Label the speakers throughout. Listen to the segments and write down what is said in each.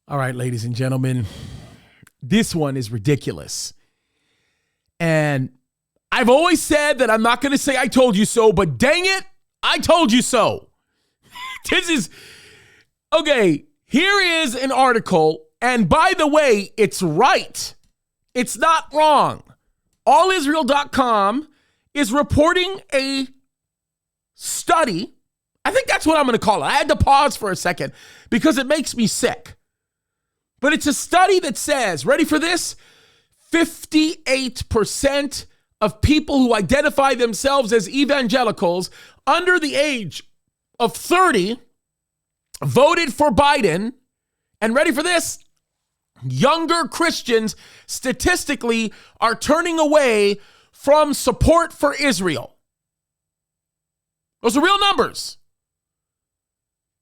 Speaker 1: All right, ladies and gentlemen, this one is ridiculous. And I've always said that I'm not going to say I told you so, but dang it, I told you so. Okay, here is an article. And by the way, it's right. It's not wrong. AllIsrael.com is reporting a study. I think that's what I'm going to call it. I had to pause for a second because it makes me sick. But it's a study that says, ready for this? 58% of people who identify themselves as evangelicals under the age of 30 voted for Biden. And ready for this? Younger Christians statistically are turning away from support for Israel. Those are real numbers.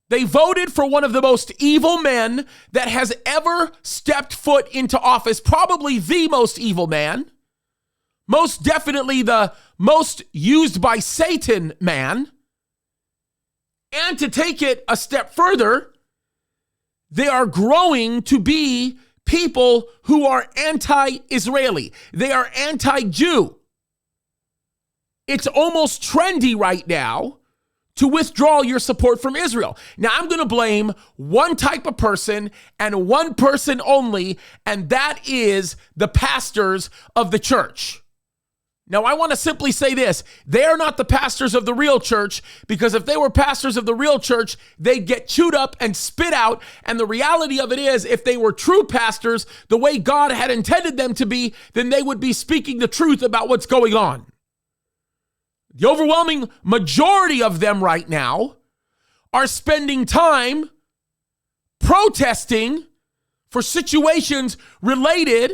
Speaker 1: They voted for one of the most evil men that has ever stepped foot into office, probably the most evil man, most definitely the most used by Satan man. And to take it a step further, they are growing to be people who are anti-Israeli. They are anti-Jew. It's almost trendy right now to withdraw your support from Israel. Now, I'm going to blame one type of person and one person only, and that is the pastors of the church. Now, I want to simply say this. They are not the pastors of the real church, because if they were pastors of the real church, they'd get chewed up and spit out. And the reality of it is, if they were true pastors, the way God had intended them to be, then they would be speaking the truth about what's going on. The overwhelming majority of them right now are spending time protesting for situations related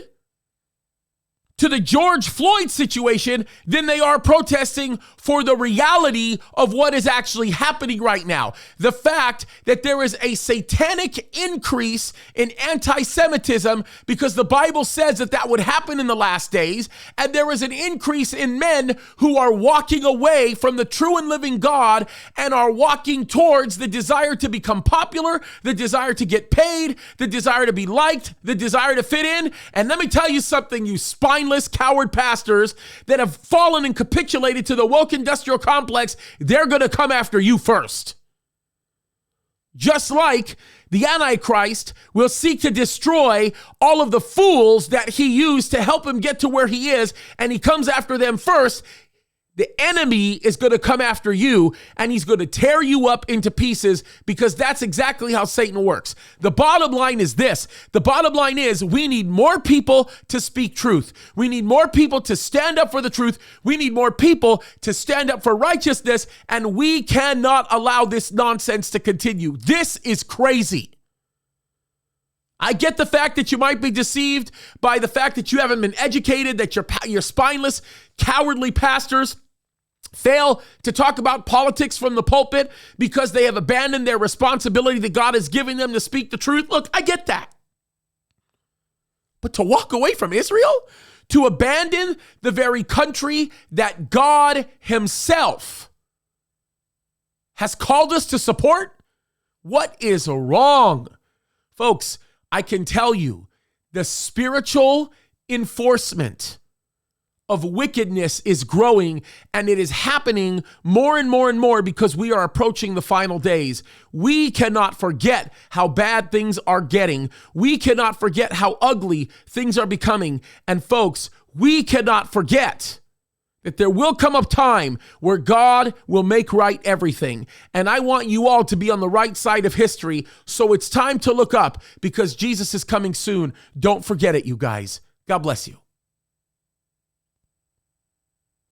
Speaker 1: to the George Floyd situation than they are protesting for the reality of what is actually happening right now. The fact that there is a satanic increase in anti-Semitism, because the Bible says that that would happen in the last days, and there is an increase in men who are walking away from the true and living God and are walking towards the desire to become popular, the desire to get paid, the desire to be liked, the desire to fit in. And let me tell you something, you spineless coward pastors that have fallen and capitulated to the woke industrial complex, they're going to come after you first. Just like the Antichrist will seek to destroy all of the fools that he used to help him get to where he is, and he comes after them first. The enemy is going to come after you, and he's going to tear you up into pieces, because that's exactly how Satan works. The bottom line is this. The bottom line is we need more people to speak truth. We need more people to stand up for the truth. We need more people to stand up for righteousness, and we cannot allow this nonsense to continue. This is crazy. I get the fact that you might be deceived by the fact that you haven't been educated, that your spineless, cowardly pastors fail to talk about politics from the pulpit because they have abandoned their responsibility that God has given them to speak the truth. Look, I get that. But to walk away from Israel, to abandon the very country that God himself has called us to support, what is wrong? Folks, I can tell you, the spiritual enforcement of wickedness is growing, and it is happening more and more and more because we are approaching the final days. We cannot forget how bad things are getting. We cannot forget how ugly things are becoming. And folks, we cannot forget that there will come a time where God will make right everything. And I want you all to be on the right side of history. So it's time to look up, because Jesus is coming soon. Don't forget it, you guys. God bless you.